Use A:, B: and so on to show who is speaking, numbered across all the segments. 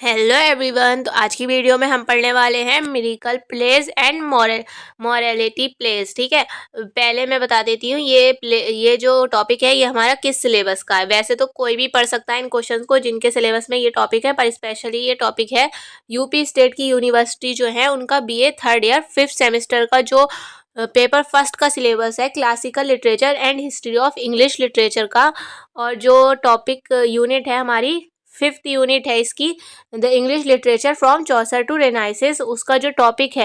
A: Hello everyone. तो आज की वीडियो में हम पढ़ने वाले हैं miracle plays and morality plays. ठीक है, पहले मैं बता देती हूँ ये जो टॉपिक है ये हमारा किस सिलेबस का है। वैसे तो कोई भी पढ़ सकता है इन क्वेश्चंस को जिनके सिलेबस में ये टॉपिक है, पर स्पेशली ये टॉपिक है यूपी स्टेट की यूनिवर्सिटी जो है उनका BA third year 5th semester का जो पेपर फर्स्ट का सिलेबस है, classical literature and history of English literature का। और जो टॉपिक यूनिट है हमारी 5th यूनिट है इसकी, the English literature from Chaucer to Renaissance, उसका जो टॉपिक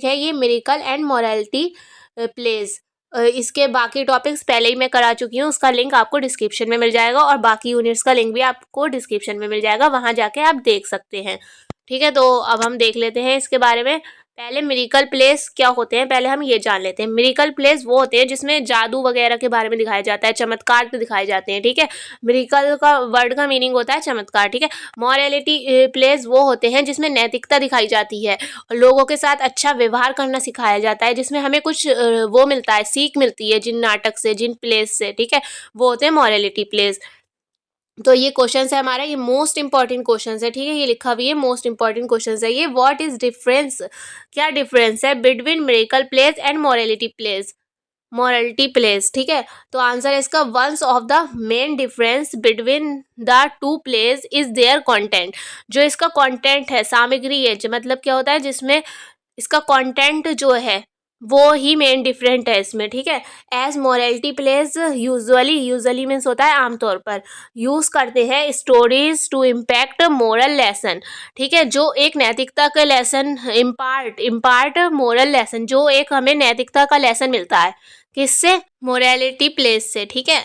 A: है ये मिरेकल एंड मॉरलिटी प्लेस। इसके बाकी टॉपिक्स पहले ही मैं करा चुकी हूँ, उसका लिंक आपको डिस्क्रिप्शन में मिल जाएगा और बाकी यूनिट्स का लिंक भी आपको डिस्क्रिप्शन में मिल जाएगा, वहाँ जाके आप देख सकते हैं। ठीक है, तो अब हम देख लेते हैं इसके बारे में। पहले मिरेकल प्लेस क्या होते हैं पहले हम ये जान लेते हैं। मिरेकल प्लेस वो होते हैं जिसमें जादू वगैरह के बारे में दिखाया जाता है, चमत्कार दिखाए जाते हैं। ठीक है, मिरेकल का वर्ड का मीनिंग होता है चमत्कार। ठीक है, मॉरलिटी प्लेस वो होते हैं जिसमें नैतिकता दिखाई जाती है और लोगों के साथ अच्छा व्यवहार करना सिखाया जाता है, जिसमें हमें कुछ वो मिलता है, सीख मिलती है जिन नाटक से, जिन प्लेस से। ठीक है, वो होते हैं मॉरलिटी प्लेस। तो ये क्वेश्चन है हमारा, ये मोस्ट इंपॉर्टेंट क्वेश्चन है। ठीक है, ये लिखा हुआ है मोस्ट इंपॉर्टेंट क्वेश्चन है ये। व्हाट इज डिफरेंस, क्या डिफरेंस है between miracle plays and morality plays. ठीक है, तो आंसर है इसका once of the main difference between the two plays is their content. जो इसका कंटेंट है, सामग्री है, मतलब क्या होता है जिसमें इसका कंटेंट जो है वो ही मेन डिफरेंट है इसमें। ठीक है, as morality plays usually means होता है आमतौर पर, यूज करते हैं stories to impact moral lesson. ठीक है, जो एक नैतिकता का लेसन इम्पार्ट मोरल लेसन, जो एक हमें नैतिकता का लेसन मिलता है, किससे? मोरलिटी प्लेस से। ठीक है,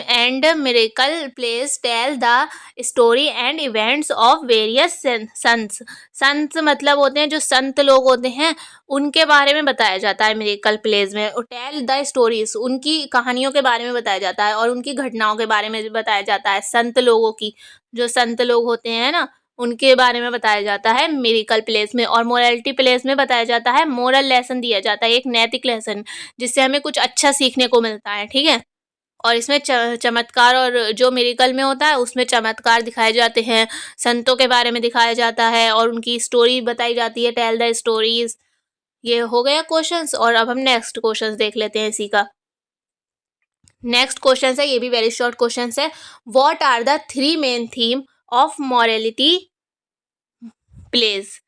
A: and miracle plays tell the story and events of various sant मतलब होते हैं जो संत लोग होते हैं, उनके बारे में बताया जाता है मिरेकल प्लेस में। टेल द स्टोरीज, उनकी कहानियों के बारे में बताया जाता है और उनकी घटनाओं के बारे में बताया जाता है। संत लोगों की, जो संत लोग होते हैं ना, उनके बारे में बताया जाता है मिरेकल प्लेस में। और मोरलिटी प्लेस में बताया जाता है मोरल लेसन दिया जाता है, एक नैतिक लेसन, जिससे हमें कुछ अच्छा सीखने को मिलता है। ठीक है, और इसमें चमत्कार, और जो मिरेकल में होता है उसमें चमत्कार दिखाए जाते हैं, संतों के बारे में दिखाया जाता है और उनकी स्टोरी बताई जाती है, टेल द स्टोरीज। ये हो गया क्वेश्चंस, और अब हम नेक्स्ट क्वेश्चंस देख लेते हैं इसी का। नेक्स्ट क्वेश्चन है, ये भी वेरी शॉर्ट क्वेश्चन है। What are the 3 main theme of morality plays.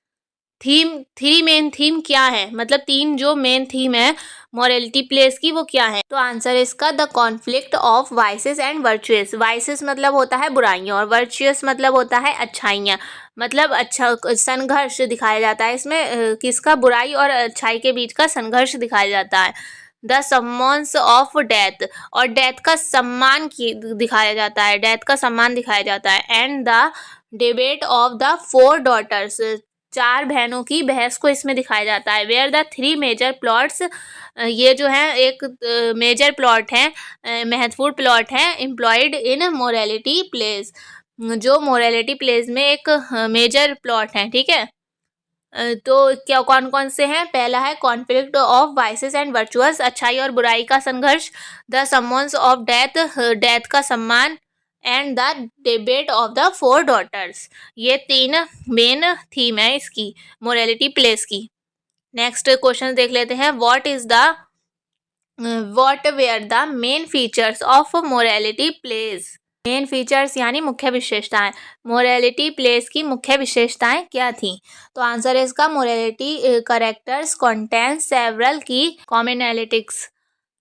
A: Three main theme क्या है, मतलब 3 जो मेन थीम है मॉरलिटी प्लेस की वो क्या है? तो आंसर है इसका the conflict of vices and virtuous. Vices मतलब होता है बुराइयां और वर्चुअस मतलब होता है अच्छाइयां, मतलब अच्छा संघर्ष दिखाया जाता है इसमें। किसका? बुराई और अच्छाई के बीच का संघर्ष दिखाया जाता है। द सम्मान्स ऑफ डेथ, और डेथ का सम्मान दिखाया जाता है, डेथ का सम्मान दिखाया जाता है। And the debate of the 4 daughters, 4 बहनों की बहस को इसमें दिखाया जाता है। वेयर द 3 मेजर प्लॉट्स, ये जो है एक मेजर प्लॉट है, महत्वपूर्ण प्लॉट है एम्प्लॉयड इन मॉरलिटी प्लेस, जो मॉरलिटी प्लेस में एक मेजर प्लॉट है। ठीक है, तो क्या कौन कौन से हैं? पहला है conflict of vices and virtuous, अच्छाई और बुराई का संघर्ष। The summons of death, death का सम्मान। And the debate of the 4 daughters, ये 3 मेन थीम है इसकी, मोरलिटी प्लेस की। नेक्स्ट क्वेश्चन देख लेते हैं। What were the main features of morality plays. Main features यानी मुख्य विशेषताएं, मोरलिटी प्लेस की मुख्य विशेषताएं क्या थी? तो आंसर है इसका मोरलिटी करेक्टर्स कंटेन सेवरल की कॉमनैलिटीज,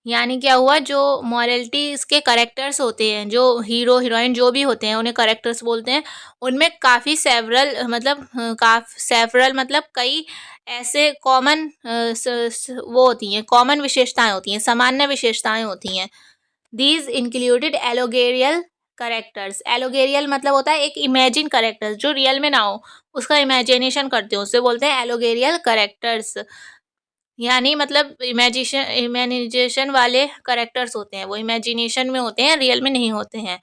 A: यानी क्या हुआ, जो मॉरलिटी इसके करेक्टर्स होते हैं, जो हीरो हीरोइन जो भी होते हैं उन्हें करेक्टर्स बोलते हैं, उनमें काफ़ी सेवरल मतलब कई ऐसे कॉमन वो होती हैं, कॉमन विशेषताएं होती हैं, सामान्य विशेषताएं होती हैं। दीज इंक्लूडेड एलोगेरियल करेक्टर्स, एलोगेरियल मतलब होता है एक इमेजिन करेक्टर्स, जो रियल में ना हो उसका इमेजिनेशन करते हो, उससे बोलते हैं एलोगेरियल करेक्टर्स, यानी मतलब इमेजिनेशन वाले करेक्टर्स होते हैं, वो इमेजिनेशन में होते हैं, रियल में नहीं होते हैं।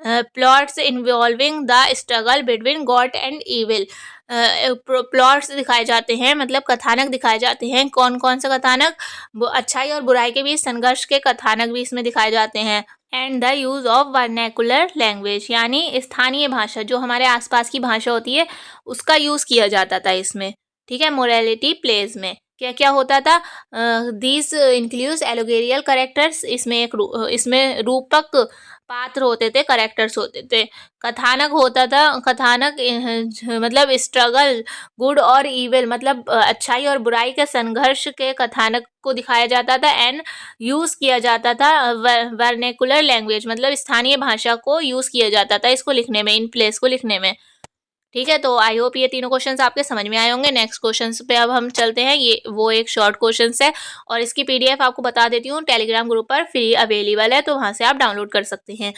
A: Plots involving the struggle between God and evil, plots दिखाए जाते हैं, मतलब कथानक दिखाए जाते हैं। कौन कौन से कथानक? वो अच्छाई और बुराई के बीच संघर्ष के कथानक भी इसमें दिखाए जाते हैं। And the use of vernacular language, यानी स्थानीय भाषा, जो हमारे आसपास की भाषा होती है उसका यूज़ किया जाता था इसमें, ठीक है। मोरालिटी प्लेज में क्या क्या होता था? दिस इंक्लूड्स एलोगेरियल करेक्टर्स, इसमें रूपक पात्र होते थे, करेक्टर्स होते थे। कथानक होता था, कथानक मतलब स्ट्रगल गुड और इविल, मतलब अच्छाई और बुराई के संघर्ष के कथानक को दिखाया जाता था। एंड यूज़ किया जाता था वर्नेकुलर लैंग्वेज, मतलब स्थानीय भाषा को यूज़ किया जाता था इसको लिखने में, इन प्लेस को लिखने में, ठीक है। तो आई होप ये तीनों क्वेश्चंस आपके समझ में आए होंगे। नेक्स्ट क्वेश्चंस पे अब हम चलते हैं। ये वो एक शॉर्ट क्वेश्चंस है और इसकी पीडीएफ आपको बता देती हूँ, टेलीग्राम ग्रुप पर फ्री अवेलेबल है, तो वहाँ से आप डाउनलोड कर सकते हैं।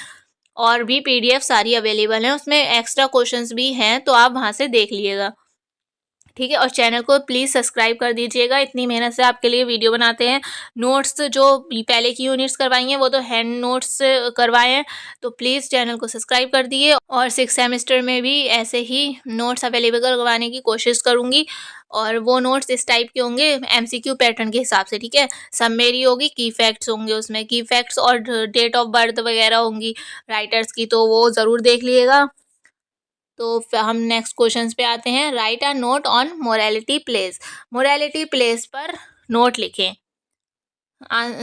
A: और भी पीडीएफ सारी अवेलेबल हैं, उसमें एक्स्ट्रा क्वेश्चंस भी हैं, तो आप वहाँ से देख लीजिएगा, ठीक है। और चैनल को प्लीज़ सब्सक्राइब कर दीजिएगा, इतनी मेहनत से आपके लिए वीडियो बनाते हैं। नोट्स जो पहले की यूनिट्स करवाई हैं वो तो हैंड नोट्स करवाए हैं, तो प्लीज़ चैनल को सब्सक्राइब कर दिए। और 6 सेमेस्टर में भी ऐसे ही नोट्स अवेलेबल करवाने की कोशिश करूँगी, और वो नोट्स इस टाइप के होंगे एमसीक्यू पैटर्न के हिसाब से, ठीक है। समरी होगी, की फैक्ट्स होंगे उसमें, की फैक्ट्स और डेट ऑफ बर्थ वगैरह होंगी राइटर्स की, तो वो ज़रूर देख लीजिएगा। तो हम नेक्स्ट क्वेश्चंस पे आते हैं। Right a note on morality place, morality place पर नोट लिखें।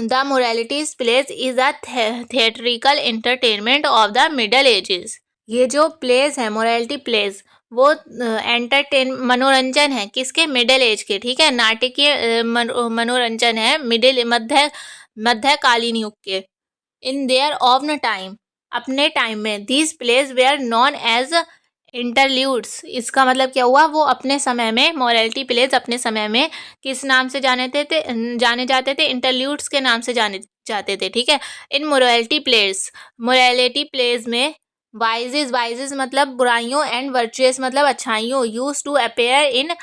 A: The morality place is a theatrical entertainment of the middle edges. ये जो प्लेस है मोरालिटी प्लेस, वो मनोरंजन है किसके? मिडिल एज के, ठीक है। नाटकीय मनोरंजन है मध्यकालीन युग के। इन देयर ऑन टाइम, अपने टाइम में, these plays were known as interludes, इसका मतलब क्या हुआ? वो अपने समय में, मोरालिटी प्लेस अपने समय में किस नाम से जाने जाते थे? इंटरल्यूड्स के नाम से जाने जाते थे, ठीक है। इन मोरालिटी प्लेस में वाइजेस मतलब बुराइयों, एंड वर्चुअस मतलब अच्छाइयों, use to appear in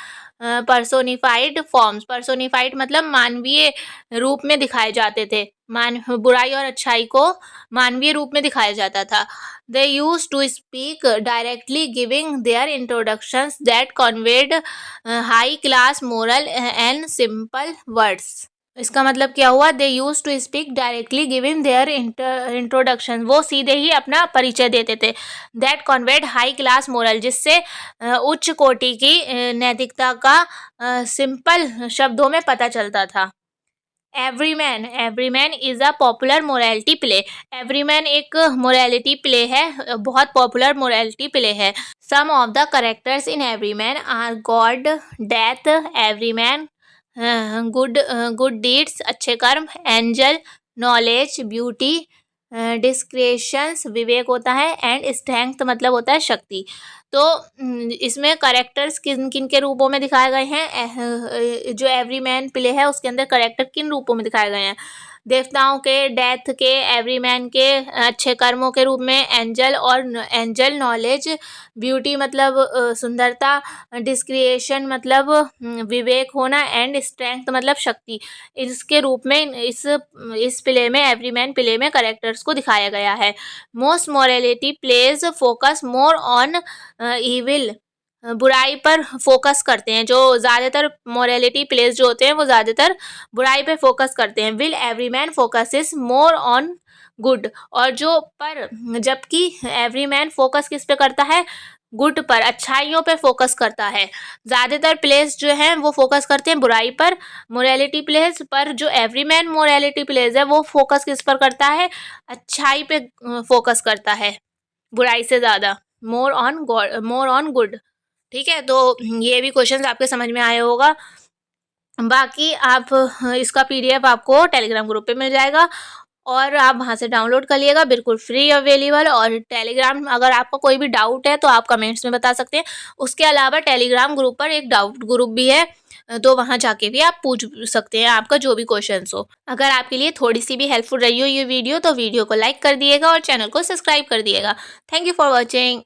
A: personified forms, personified मतलब मानवीय रूप में दिखाए जाते थे। बुराई और अच्छाई को मानवीय रूप में दिखाया जाता था। They used to speak directly, giving their introductions that conveyed high class moral and simple words. इसका मतलब क्या हुआ? They used to speak directly, giving their introduction, वो सीधे ही अपना परिचय देते थे। That conveyed high class moral, जिससे उच्च कोटि की नैतिकता का सिंपल शब्दों में पता चलता था। Everyman is a popular morality play, Everyman एक मोरालिटी प्ले है, बहुत पॉपुलर मोरालिटी प्ले है। Some of the characters in Everyman are God, death, Everyman, good deeds अच्छे कर्म, एंजल, नॉलेज, ब्यूटी, डिस्क्रेशंस विवेक होता है, एंड स्ट्रेंथ मतलब होता है शक्ति। तो इसमें करेक्टर्स किन किन के रूपों में दिखाए गए हैं? जो एवरीमैन प्ले है उसके अंदर करेक्टर किन रूपों में दिखाए गए हैं? देवताओं के, डेथ के, एवरीमैन के, अच्छे कर्मों के रूप में एंजल, नॉलेज, ब्यूटी मतलब सुंदरता, डिस्क्रिएशन मतलब विवेक होना, एंड स्ट्रेंथ मतलब शक्ति। इसके रूप में इस प्ले में, एवरीमैन प्ले में करेक्टर्स को दिखाया गया है। Most morality plays focus more on evil, बुराई पर फोकस करते हैं। जो ज़्यादातर मोरालिटी प्लेस जो होते हैं वो ज़्यादातर बुराई पे फोकस करते हैं। Will Everyman focuses more on good, और जबकि एवरीमैन फोकस किस पे करता है? गुड पर, अच्छाइयों पे फोकस करता है। ज़्यादातर प्लेस जो हैं वो फोकस करते हैं बुराई पर, मोरालिटी प्लेस पर। जो एवरीमैन मोरालिटी प्लेस है वो फोकस किस पर करता है? अच्छाई पे फोकस करता है, बुराई से ज़्यादा। मोर ऑन गुड, ठीक है। तो ये भी क्वेश्चंस आपके समझ में आया होगा। बाकी आप इसका पीडीएफ आपको टेलीग्राम ग्रुप पे मिल जाएगा, और आप वहाँ से डाउनलोड कर लिएगा, बिल्कुल फ्री अवेलेबल। और टेलीग्राम, अगर आपका कोई भी डाउट है तो आप कमेंट्स में बता सकते हैं। उसके अलावा टेलीग्राम ग्रुप पर एक डाउट ग्रुप भी है, तो वहाँ जाके भी आप पूछ सकते हैं आपका जो भी क्वेश्चंस हो। अगर आपके लिए थोड़ी सी भी हेल्पफुल रही हो ये वीडियो, तो वीडियो को लाइक कर दिएगा और चैनल को सब्सक्राइब कर दिएगा। Thank you for watching.